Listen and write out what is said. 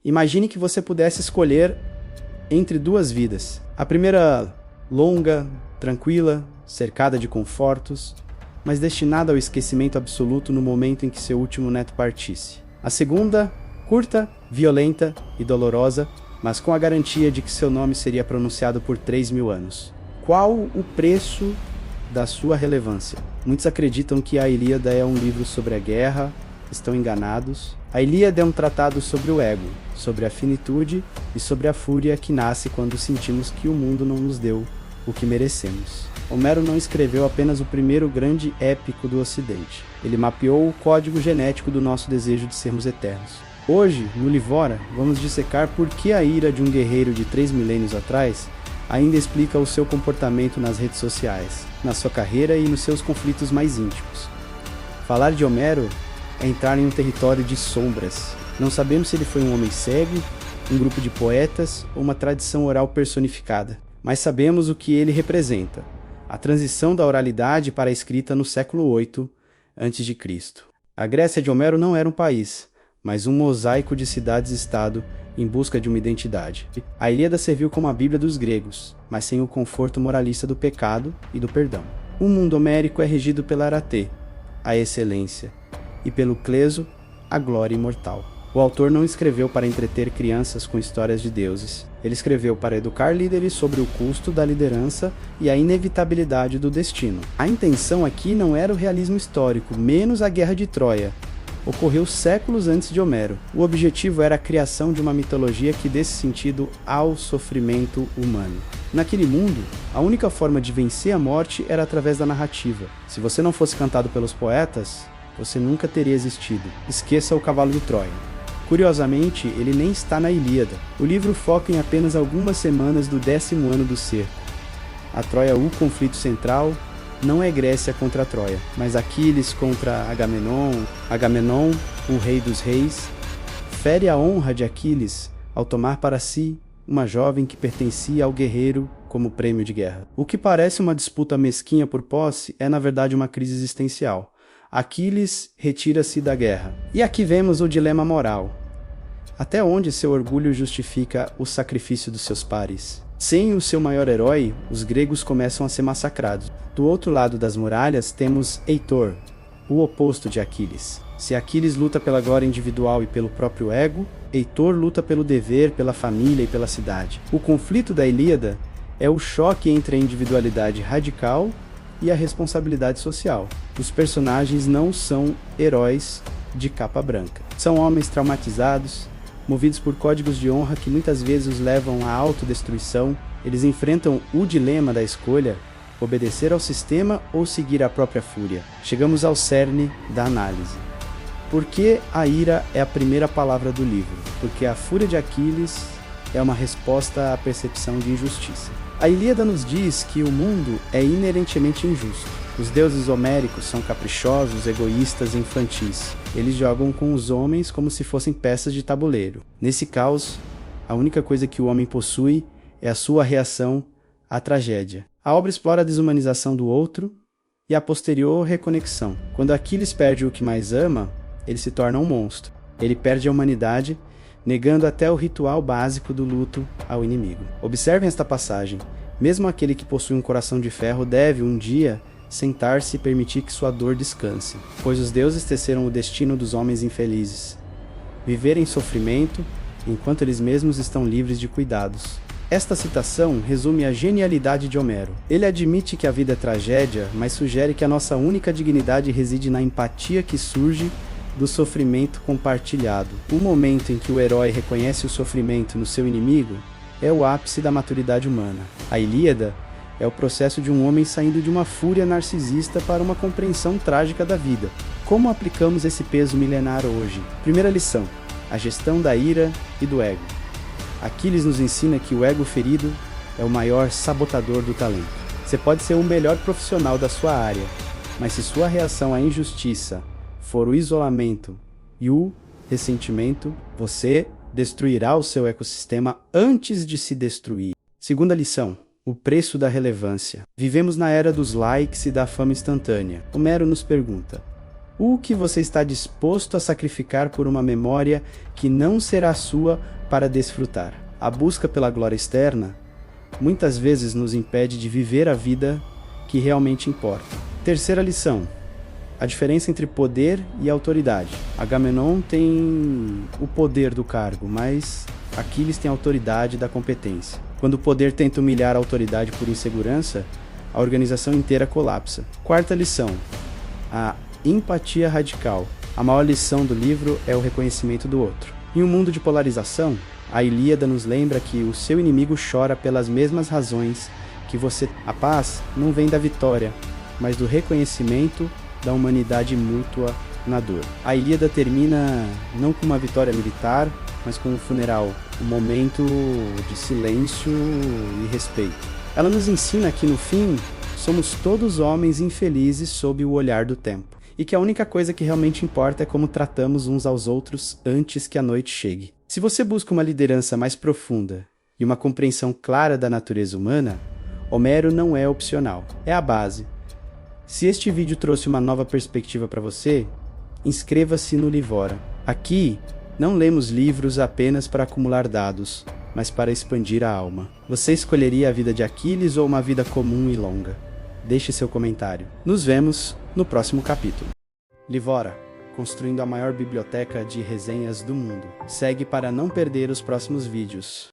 Imagine que você pudesse escolher entre duas vidas. A primeira, longa, tranquila, cercada de confortos, mas destinada ao esquecimento absoluto no momento em que seu último neto partisse. A segunda, curta, violenta e dolorosa, mas com a garantia de que seu nome seria pronunciado por 3.000 anos. Qual o preço da sua relevância? Muitos acreditam que a Ilíada é um livro sobre a guerra, estão enganados. A Ilíada é um tratado sobre o ego, sobre a finitude e sobre a fúria que nasce quando sentimos que o mundo não nos deu o que merecemos. Homero não escreveu apenas o primeiro grande épico do Ocidente. Ele mapeou o código genético do nosso desejo de sermos eternos. Hoje, no Livora, vamos dissecar por que a ira de um guerreiro de 3 milênios atrás ainda explica o seu comportamento nas redes sociais, na sua carreira e nos seus conflitos mais íntimos. Falar de Homero é entrar em um território de sombras. Não sabemos se ele foi um homem cego, um grupo de poetas ou uma tradição oral personificada, mas sabemos o que ele representa: a transição da oralidade para a escrita no século VIII a.C. A Grécia de Homero não era um país, mas um mosaico de cidades-estado em busca de uma identidade. A Ilíada serviu como a Bíblia dos gregos, mas sem o conforto moralista do pecado e do perdão. O mundo homérico é regido pela Arate, a excelência, e pelo Cleso, a glória imortal. O autor não escreveu para entreter crianças com histórias de deuses. Ele escreveu para educar líderes sobre o custo da liderança e a inevitabilidade do destino. A intenção aqui não era o realismo histórico, menos a Guerra de Troia. Ocorreu séculos antes de Homero. O objetivo era a criação de uma mitologia que desse sentido ao sofrimento humano. Naquele mundo, a única forma de vencer a morte era através da narrativa. Se você não fosse cantado pelos poetas, você nunca teria existido. Esqueça o cavalo de Troia. Curiosamente, ele nem está na Ilíada. O livro foca em apenas algumas semanas do 10º ano do cerco. A Troia, o conflito central, não é Grécia contra Troia, mas Aquiles contra Agamenon. Agamenon, o rei dos reis, fere a honra de Aquiles ao tomar para si uma jovem que pertencia ao guerreiro como prêmio de guerra. O que parece uma disputa mesquinha por posse é na verdade uma crise existencial. Aquiles retira-se da guerra. E aqui vemos o dilema moral. Até onde seu orgulho justifica o sacrifício dos seus pares? Sem o seu maior herói, os gregos começam a ser massacrados. Do outro lado das muralhas temos Heitor, o oposto de Aquiles. Se Aquiles luta pela glória individual e pelo próprio ego, Heitor luta pelo dever, pela família e pela cidade. O conflito da Ilíada é o choque entre a individualidade radical e a responsabilidade social. Os personagens não são heróis de capa branca. São homens traumatizados, movidos por códigos de honra que muitas vezes os levam à autodestruição. Eles enfrentam o dilema da escolha: obedecer ao sistema ou seguir a própria fúria. Chegamos ao cerne da análise. Por que a ira é a primeira palavra do livro? Porque a fúria de Aquiles é uma resposta à percepção de injustiça. A Ilíada nos diz que o mundo é inerentemente injusto. Os deuses homéricos são caprichosos, egoístas e infantis. Eles jogam com os homens como se fossem peças de tabuleiro. Nesse caos, a única coisa que o homem possui é a sua reação à tragédia. A obra explora a desumanização do outro e a posterior reconexão. Quando Aquiles perde o que mais ama, ele se torna um monstro. Ele perde a humanidade, negando até o ritual básico do luto ao inimigo. Observem esta passagem. Mesmo aquele que possui um coração de ferro deve, um dia, sentar-se e permitir que sua dor descanse, pois os deuses teceram o destino dos homens infelizes: viver em sofrimento, enquanto eles mesmos estão livres de cuidados. Esta citação resume a genialidade de Homero. Ele admite que a vida é tragédia, mas sugere que a nossa única dignidade reside na empatia que surge do sofrimento compartilhado. O momento em que o herói reconhece o sofrimento no seu inimigo é o ápice da maturidade humana. A Ilíada é o processo de um homem saindo de uma fúria narcisista para uma compreensão trágica da vida. Como aplicamos esse peso milenar hoje? Primeira lição: a gestão da ira e do ego. Aquiles nos ensina que o ego ferido é o maior sabotador do talento. Você pode ser o melhor profissional da sua área, mas se sua reação à injustiça for o isolamento e o ressentimento, você destruirá o seu ecossistema antes de se destruir. Segunda lição: o preço da relevância. Vivemos na era dos likes e da fama instantânea. Homero nos pergunta: O que você está disposto a sacrificar por uma memória que não será sua para desfrutar? A busca pela glória externa muitas vezes nos impede de viver a vida que realmente importa. Terceira lição: a diferença entre poder e autoridade. Agamenon tem o poder do cargo, mas Aquiles tem a autoridade da competência. Quando o poder tenta humilhar a autoridade por insegurança, a organização inteira colapsa. Quarta lição: a empatia radical. A maior lição do livro é o reconhecimento do outro. Em um mundo de polarização, a Ilíada nos lembra que o seu inimigo chora pelas mesmas razões que você. A paz não vem da vitória, mas do reconhecimento da humanidade mútua na dor. A Ilíada termina não com uma vitória militar, mas com um funeral, um momento de silêncio e respeito. Ela nos ensina que, no fim, somos todos homens infelizes sob o olhar do tempo, e que a única coisa que realmente importa é como tratamos uns aos outros antes que a noite chegue. Se você busca uma liderança mais profunda e uma compreensão clara da natureza humana, Homero não é opcional, é a base. Se este vídeo trouxe uma nova perspectiva para você, inscreva-se no Livora. Aqui, não lemos livros apenas para acumular dados, mas para expandir a alma. Você escolheria a vida de Aquiles ou uma vida comum e longa? Deixe seu comentário. Nos vemos no próximo capítulo. Livora, construindo a maior biblioteca de resenhas do mundo. Segue para não perder os próximos vídeos.